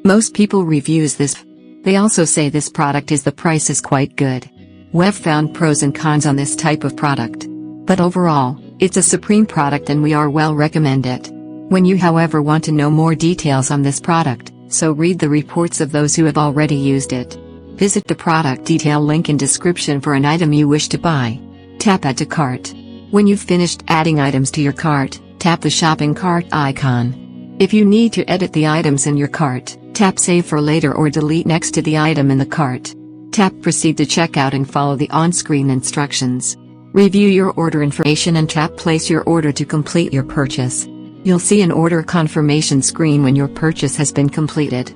Most people reviews this. They also say this product is the price is quite good. We've found pros and cons on this type of product. But overall, it's a supreme product and we are well recommend it. When you however want to know more details on this product, so read the reports of those who have already used it. Visit the product detail link in description for an item you wish to buy. Tap Add to Cart. When you've finished adding items to your cart, tap the shopping cart icon. If you need to edit the items in your cart, tap Save for later or delete next to the item in the cart. Tap Proceed to checkout and follow the on-screen instructions. Review your order information and tap Place your order to complete your purchase. You'll see an order confirmation screen when your purchase has been completed.